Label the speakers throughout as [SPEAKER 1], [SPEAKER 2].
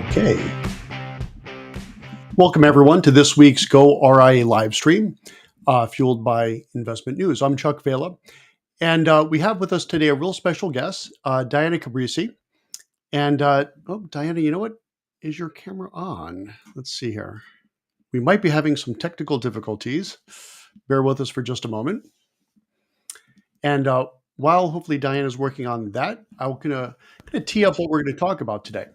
[SPEAKER 1] Okay. Welcome, everyone, to this week's goRIA Livestream, fueled by investment news. I'm Chuck Vela, and we have with us today a real special guest, Diana Cabrices. And, Diana, you know what? Is your camera on? Let's see here. We might be having some technical difficulties. Bear with us for just a moment. And while hopefully Diana's working on that, I'm going to tee up what we're going to talk about today.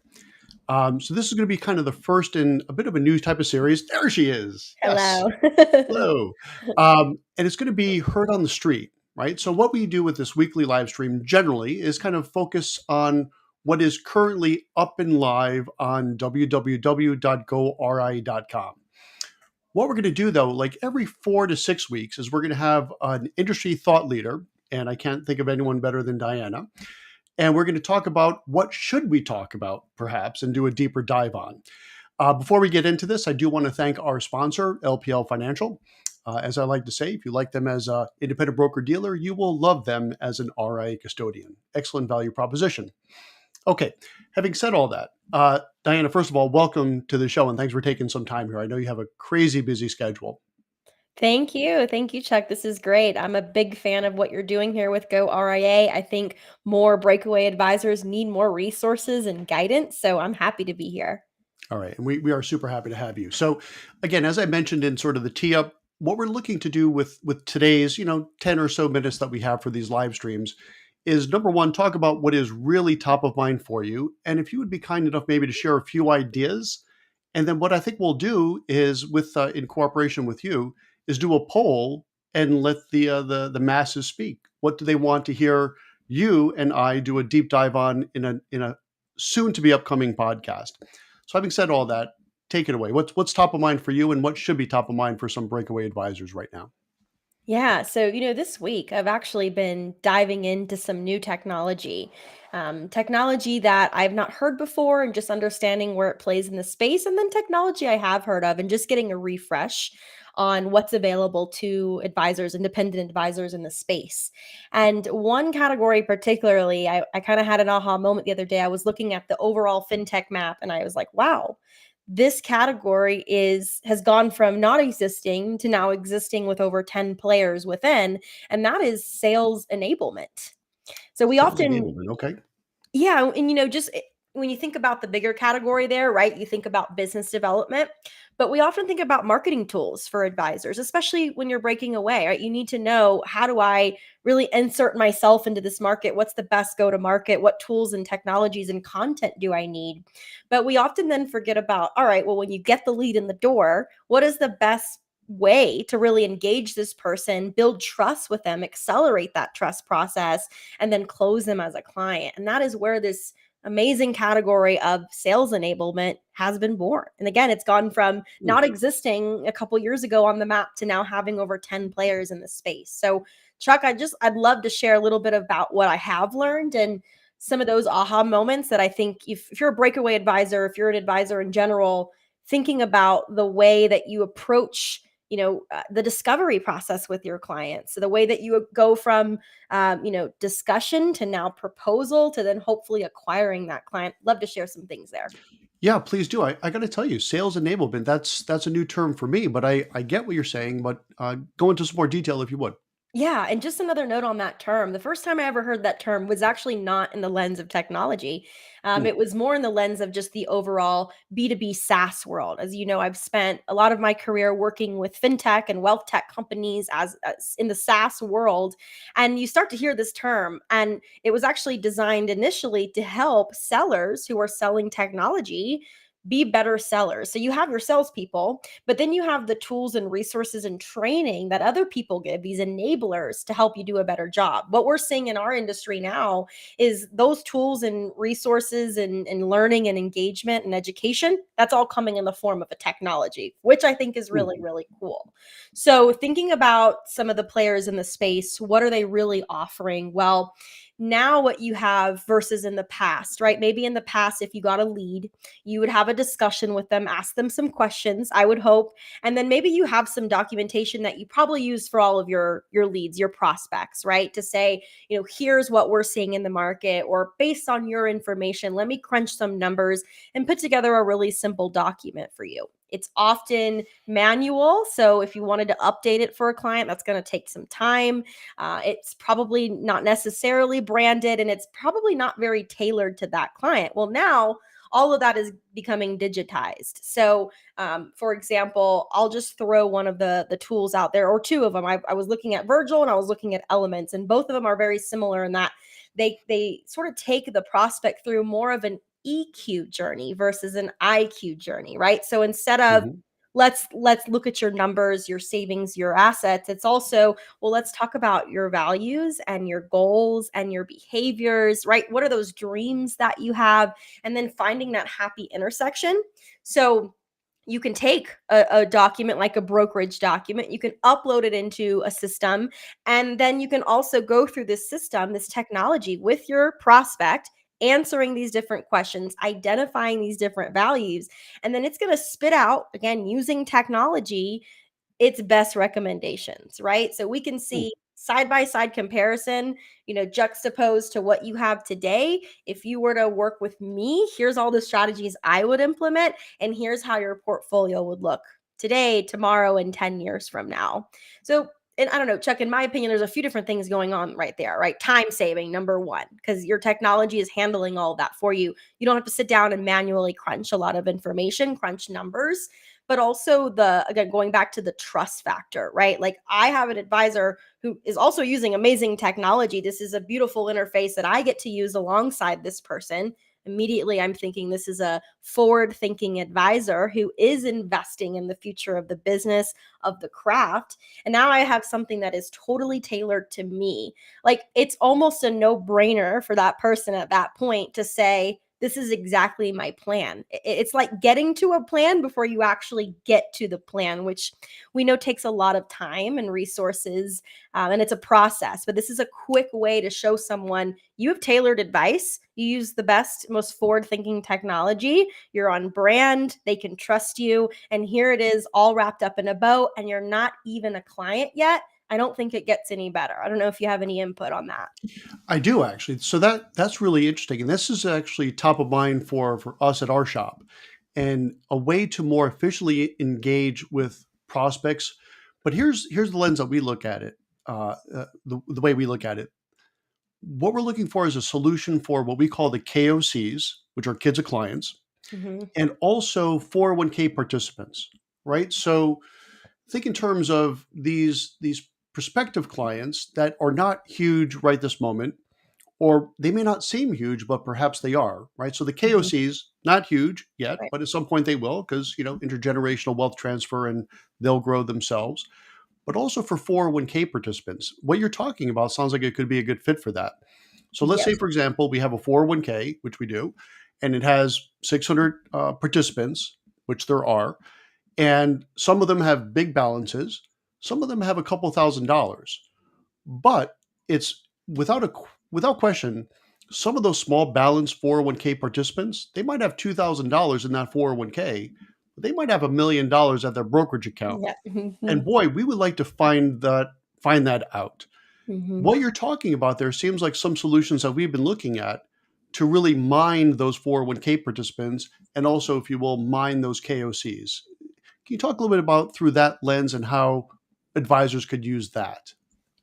[SPEAKER 1] So this is going to be kind of the first in a bit of a new type of series. There she is. Yes.
[SPEAKER 2] Hello.
[SPEAKER 1] Hello. And it's going to be heard on the street, right? So what we do with this weekly live stream generally is kind of focus on what is currently up and live on www.goRI.com. What we're going to do, though, like every 4 to 6 weeks, is we're going to have an industry thought leader, and I can't think of anyone better than Diana. And we're going to talk about what should we talk about, perhaps, and do a deeper dive on. Before we get into this, I do want to thank our sponsor, LPL Financial. As I like to say, if you like them as an independent broker-dealer, you will love them as an RIA custodian. Excellent value proposition. Okay, having said all that, Diana, first of all, welcome to the show, and thanks for taking some time here. I know you have a crazy busy schedule.
[SPEAKER 2] Thank you. Thank you, Chuck. This is great. I'm a big fan of what you're doing here with goRIA. I think more breakaway advisors need more resources and guidance, so I'm happy to be here.
[SPEAKER 1] All right, and we are super happy to have you. So, again, as I mentioned in sort of the tee up, what we're looking to do with today's 10 or so minutes that we have for these live streams is, number one, talk about what is really top of mind for you, and if you would be kind enough maybe to share a few ideas, and then what I think we'll do is, with in cooperation with you, is do a poll and let the masses speak. What do they want to hear you and I do a deep dive on in a soon to be upcoming podcast? So, having said all that, take it away. What's top of mind for you, and what should be top of mind for some breakaway advisors right now?
[SPEAKER 2] Yeah, so this week I've actually been diving into some new technology, technology that I've not heard before, and just understanding where it plays in the space, and then technology I have heard of, and just getting a refresh on what's available to advisors, independent advisors in the space. And one category particularly, I kind of had an aha moment the other day. I was looking at the overall fintech map, and I was like, wow, this category has gone from not existing to now existing with over 10 players within, and that is sales enablement. So we
[SPEAKER 1] Sales
[SPEAKER 2] often,
[SPEAKER 1] enablement. Okay.
[SPEAKER 2] yeah, and when you think about the bigger category there, right? You think about business development, but we often think about marketing tools for advisors, especially when you're breaking away, right? You need to know, how do I really insert myself into this market? What's the best go to market? What tools and technologies and content do I need? But we often then forget about, all right, well, when you get the lead in the door, what is the best way to really engage this person, build trust with them, accelerate that trust process, and then close them as a client? And that is where this amazing category of sales enablement has been born. And again, it's gone from not existing a couple years ago on the map to now having over 10 players in the space. So, Chuck, I'd love to share a little bit about what I have learned and some of those aha moments that I think, if you're a breakaway advisor, if you're an advisor in general, thinking about the way that you approach the discovery process with your clients. So the way that you go from discussion to now proposal to then hopefully acquiring that client. Love to share some things there.
[SPEAKER 1] Yeah, please do. I got to tell you, sales enablement, that's a new term for me, but I get what you're saying, but go into some more detail if you would.
[SPEAKER 2] Yeah, and just another note on that term. The first time I ever heard that term was actually not in the lens of technology.
[SPEAKER 1] Hmm.
[SPEAKER 2] It was more in the lens of just the overall B2B SaaS world. As you know, I've spent a lot of my career working with fintech and wealth tech companies as in the SaaS world. And you start to hear this term, and it was actually designed initially to help sellers who are selling technology be better sellers. So you have your salespeople, but then you have the tools and resources and training that other people give, these enablers to help you do a better job. What we're seeing in our industry now is those tools and resources and learning and engagement and education, that's all coming in the form of a technology, which I think is really, really cool. So thinking about some of the players in the space, what are they really offering? Well, Now what you have versus in the past, right? Maybe in the past, if you got a lead, you would have a discussion with them, ask them some questions, I would hope, and then maybe you have some documentation that you probably use for all of your leads, your prospects, right? To say, here's what we're seeing in the market, or based on your information, let me crunch some numbers and put together a really simple document for you. It's often manual. So if you wanted to update it for a client, that's going to take some time. It's probably not necessarily branded, and it's probably not very tailored to that client. Well, now all of that is becoming digitized. So, for example, I'll just throw one of the tools out there, or two of them. I was looking at Virgil and I was looking at Elements, and both of them are very similar in that they sort of take the prospect through more of an EQ journey versus an IQ journey, right? So instead of
[SPEAKER 1] Mhm.
[SPEAKER 2] let's look at your numbers, your savings, your assets, it's also, well, let's talk about your values and your goals and your behaviors, right? What are those dreams that you have? And then finding that happy intersection. So you can take a document like a brokerage document, you can upload it into a system, and then you can also go through this system, this technology with your prospect, answering these different questions, identifying these different values, and then it's going to spit out, again, using technology, its best recommendations, right? So we can
[SPEAKER 1] Hmm.
[SPEAKER 2] see side by side comparison, juxtaposed to what you have today. If you were to work with me, here's all the strategies I would implement, and here's how your portfolio would look today, tomorrow, and 10 years from now. So, and I don't know, Chuck, in my opinion, there's a few different things going on right there, right? Time saving, number one, because your technology is handling all of that for you. You don't have to sit down and manually crunch a lot of information, crunch numbers, but also again, going back to the trust factor, right? Like, I have an advisor who is also using amazing technology. This is a beautiful interface that I get to use alongside this person. Immediately, I'm thinking this is a forward thinking advisor who is investing in the future of the business, of the craft. And now I have something that is totally tailored to me. Like, it's almost a no brainer for that person at that point to say, this is exactly my plan. It's like getting to a plan before you actually get to the plan, which we know takes a lot of time and resources, and it's a process. But this is a quick way to show someone you have tailored advice. You use the best, most forward thinking technology. You're on brand. They can trust you. And here it is, all wrapped up in a bow, and you're not even a client yet. I don't think it gets any better. I don't know if you have any input on that.
[SPEAKER 1] I do actually. So that's really interesting, and this is actually top of mind for us at our shop, and a way to more efficiently engage with prospects. But here's the lens that we look at it. The way we look at it. What we're looking for is a solution for what we call the KOCs, which are kids of clients,
[SPEAKER 2] Mm-hmm.
[SPEAKER 1] and also 401k participants, right? So think in terms of these prospective clients that are not huge right this moment, or they may not seem huge, but perhaps they are, right? So the
[SPEAKER 2] Mm-hmm.
[SPEAKER 1] KOCs, not huge yet,
[SPEAKER 2] Right.
[SPEAKER 1] but at some point they will, because intergenerational wealth transfer, and they'll grow themselves. But also for 401k participants, what you're talking about sounds like it could be a good fit for that. So let's say,
[SPEAKER 2] Yes.
[SPEAKER 1] for example, we have a 401k, which we do, and it has 600 participants, which there are, and some of them have big balances, some of them have a couple $1,000s, but it's without question, some of those small balance 401k participants, they might have $2,000 in that 401k, but they might have $1 million at their brokerage account.
[SPEAKER 2] Yeah. Mm-hmm.
[SPEAKER 1] And boy, we would like to find that out.
[SPEAKER 2] Mm-hmm.
[SPEAKER 1] What you're talking about there seems like some solutions that we've been looking at to really mine those 401k participants, and also, if you will, mine those KOCs. Can you talk a little bit about through that lens and how advisors could use that?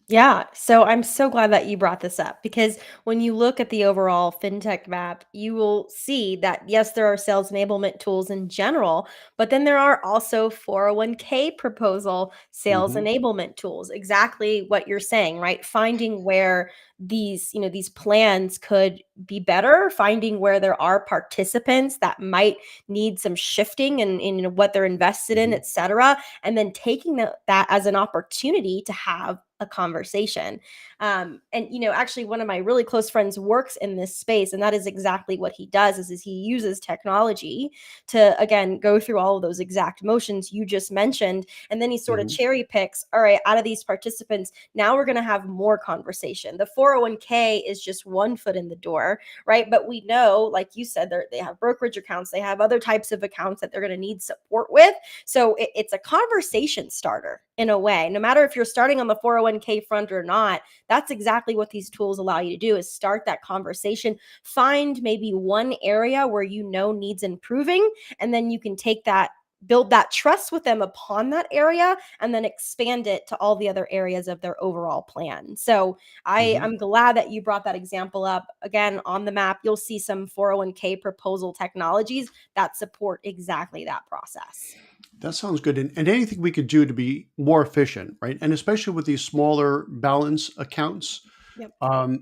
[SPEAKER 2] Yeah. So I'm so glad that you brought this up, because when you look at the overall fintech map, you will see that, yes, there are sales enablement tools in general, but then there are also 401k proposal sales
[SPEAKER 1] Hmm.
[SPEAKER 2] enablement tools. Exactly what you're saying, right? Finding where these plans could be better, finding where there are participants that might need some shifting in what they're invested in,
[SPEAKER 1] Hmm.
[SPEAKER 2] et cetera, and then taking that as an opportunity to have a conversation. And actually, one of my really close friends works in this space, and that is exactly what he does. Is he uses technology to, again, go through all of those exact motions you just mentioned, and then he sort of
[SPEAKER 1] Mhm.
[SPEAKER 2] cherry picks. All right, out of these participants, now we're going to have more conversation. The 401k is just one foot in the door, right? But we know, like you said, they have brokerage accounts, they have other types of accounts that they're going to need support with. So it's a conversation starter in a way. No matter if you're starting on the 401k front or not, that's exactly what these tools allow you to do, is start that conversation, find maybe one area where needs improving, and then you can take that, build that trust with them upon that area, and then expand it to all the other areas of their overall plan. So
[SPEAKER 1] Mhm.
[SPEAKER 2] I'm glad that you brought that example up. Again, on the map, you'll see some 401k proposal technologies that support exactly that process.
[SPEAKER 1] That sounds good. And anything we could do to be more efficient, right? And especially with these smaller balance accounts
[SPEAKER 2] Yep.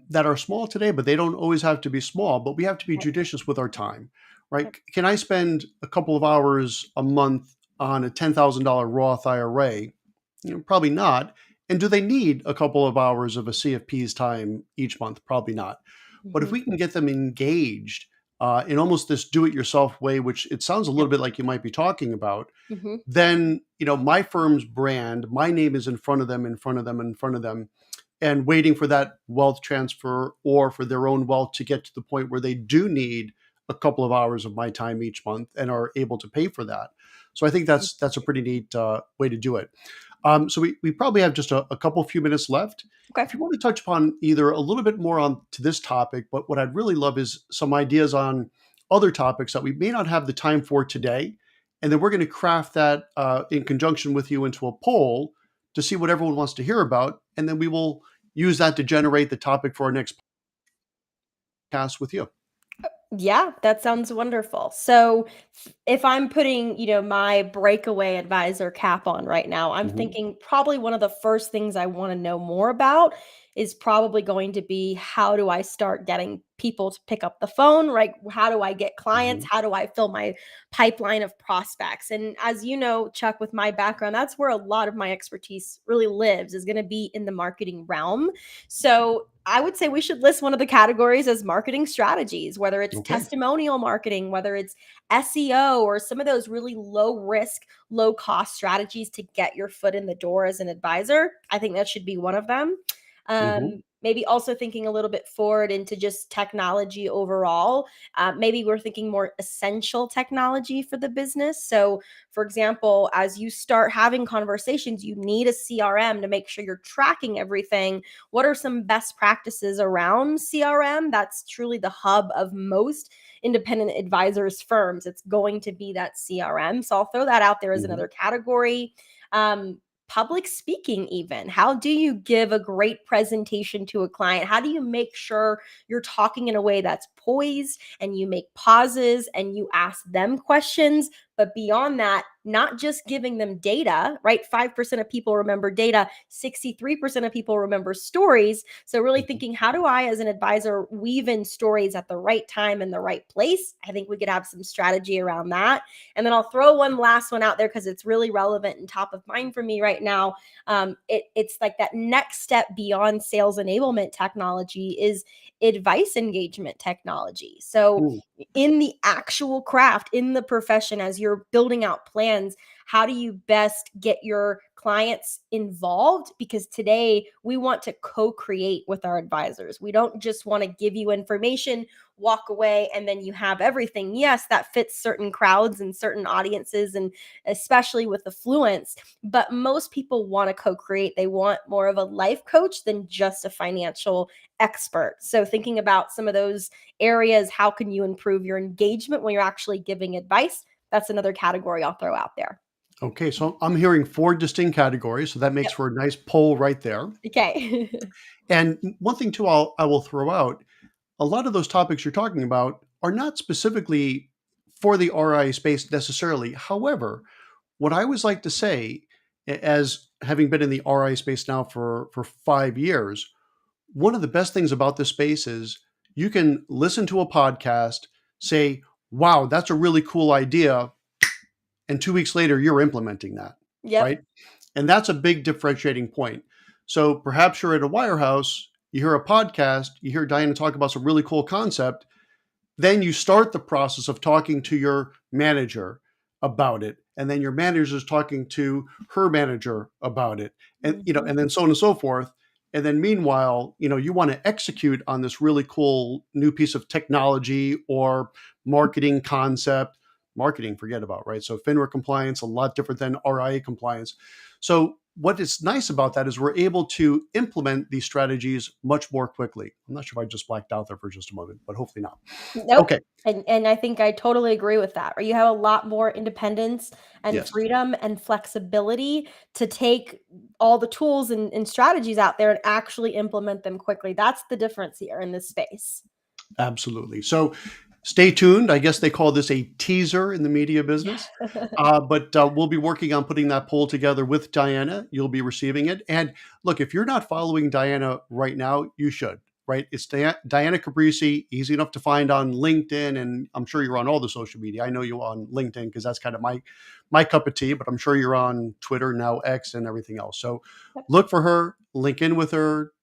[SPEAKER 1] that are small today, but they don't always have to be small, but we have to be
[SPEAKER 2] Yep.
[SPEAKER 1] judicious with our time, right?
[SPEAKER 2] Yep.
[SPEAKER 1] Can I spend a couple of hours a month on a $10,000 Roth IRA? Probably not. And do they need a couple of hours of a CFP's time each month? Probably not. But if
[SPEAKER 2] Mhm.
[SPEAKER 1] we can get them engaged in almost this do-it-yourself way, which it sounds a
[SPEAKER 2] Yep.
[SPEAKER 1] little bit like you might be talking about,
[SPEAKER 2] Mhm.
[SPEAKER 1] then my firm's brand, my name is in front of them, in front of them, in front of them, and waiting for that wealth transfer or for their own wealth to get to the point where they do need a couple of hours of my time each month and are able to pay for that. So I think that's a pretty neat way to do it. So we probably have just a couple few minutes left.
[SPEAKER 2] Okay.
[SPEAKER 1] If you want to touch upon either a little bit more on to this topic, but what I'd really love is some ideas on other topics that we may not have the time for today, and then we're going to craft that in conjunction with you into a poll to see what everyone wants to hear about, and then we will use that to generate the topic for our next podcast with you.
[SPEAKER 2] Yeah, that sounds wonderful. So if I'm putting, my breakaway advisor cap on right now, I'm
[SPEAKER 1] Mhm.
[SPEAKER 2] thinking probably one of the first things I want to know more about is probably going to be, how do I start getting people to pick up the phone, right? How do I get clients?
[SPEAKER 1] Mhm.
[SPEAKER 2] How do I fill my pipeline of prospects? And as you know, Chuck, with my background, that's where a lot of my expertise really lives, is going to be in the marketing realm. So I would say we should list one of the categories as marketing strategies, whether it's
[SPEAKER 1] Okay.
[SPEAKER 2] testimonial marketing, whether it's SEO, or some of those really low risk, low cost strategies to get your foot in the door as an advisor. I think that should be one of them.
[SPEAKER 1] Mhm.
[SPEAKER 2] Maybe also thinking a little bit forward into just technology overall. Maybe we're thinking more essential technology for the business. So, for example, as you start having conversations, you need a CRM to make sure you're tracking everything. What are some best practices around CRM? That's truly the hub of most independent advisors firms. It's going to be that CRM. So I'll throw that out there as
[SPEAKER 1] Mhm.
[SPEAKER 2] another category. Public speaking, even. How do you give a great presentation to a client? How do you make sure you're talking in a way that's poised, and you make pauses and you ask them questions? But beyond that, not just giving them data, right? 5% of people remember data, 63% of people remember stories. So, really
[SPEAKER 1] Mhm.
[SPEAKER 2] thinking, how do I, as an advisor, weave in stories at the right time and the right place? I think we could have some strategy around that. And then I'll throw one last one out there because it's really relevant and top of mind for me right now. It's like that next step beyond sales enablement technology is advice engagement technology. So,
[SPEAKER 1] Mm.
[SPEAKER 2] in the actual craft, in the profession, as you're building out plans, how do you best get your clients involved? Because today we want to co-create with our advisors. We don't just want to give you information, walk away, and then you have everything. Yes, that fits certain crowds and certain audiences, and especially with affluence, but most people want to co-create. They want more of a life coach than just a financial expert. So thinking about some of those areas, how can you improve your engagement when you're actually giving advice? That's another category I'll throw out there.
[SPEAKER 1] Okay, so I'm hearing four distinct categories, so that makes
[SPEAKER 2] Yep.
[SPEAKER 1] for a nice poll right there.
[SPEAKER 2] Okay.
[SPEAKER 1] And one thing too, I will throw out, a lot of those topics you're talking about are not specifically for the RIA space necessarily. However, what I always like to say, as having been in the RIA space now for 5 years, one of the best things about this space is you can listen to a podcast, say, "Wow, that's a really cool idea," and 2 weeks later you're implementing that,
[SPEAKER 2] Yep.
[SPEAKER 1] right? And that's a big differentiating point. So perhaps you're at a wirehouse, you hear a podcast, you hear Diana talk about some really cool concept, then you start the process of talking to your manager about it, and then your manager is talking to her manager about it, and
[SPEAKER 2] Mhm.
[SPEAKER 1] and then so on and so forth. And then meanwhile, you want to execute on this really cool new piece of technology or marketing concept. Marketing, forget about, right? So FINRA compliance, a lot different than RIA compliance. So what is nice about that is we're able to implement these strategies much more quickly. I'm not sure if I just blacked out there for just a moment, but hopefully not.
[SPEAKER 2] Nope.
[SPEAKER 1] Okay.
[SPEAKER 2] And I think I totally agree with that, where you have a lot more independence and
[SPEAKER 1] Yes,
[SPEAKER 2] freedom and flexibility to take all the tools and strategies out there and actually implement them quickly. That's the difference here in this space.
[SPEAKER 1] absolutely. So stay tuned. I guess they call this a teaser in the media
[SPEAKER 2] Yeah.
[SPEAKER 1] business. But we'll be working on putting that poll together with Diana. You'll be receiving it. And look, if you're not following Diana right now, you should, right? It's Diana Cabrices, easy enough to find on LinkedIn. And I'm sure you're on all the social media. I know you're on LinkedIn because that's kind of my cup of tea, but I'm sure you're on Twitter, now X, and everything else. So look for her, link in with her,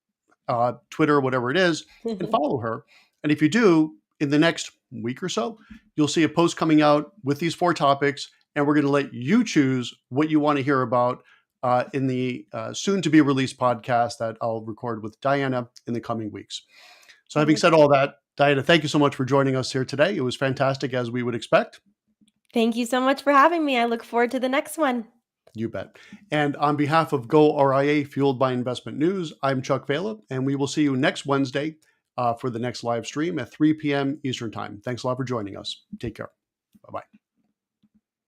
[SPEAKER 1] Twitter, whatever it is, and follow her. And if you do, in the next week or so, you'll see a post coming out with these 4 topics, and we're going to let you choose what you want to hear about in the soon to be released podcast that I'll record with Diana in the coming weeks. So, having said all that, Diana, thank you so much for joining us here today. It was fantastic, as we would expect.
[SPEAKER 2] Thank you so much for having me. I look forward to the next one.
[SPEAKER 1] You bet. And on behalf of goRIA, Fueled by Investment News, I'm Chuck Vela, and we will see you next Wednesday for the next live stream at 3 p.m. Eastern Time. Thanks a lot for joining us. Take care. Bye bye.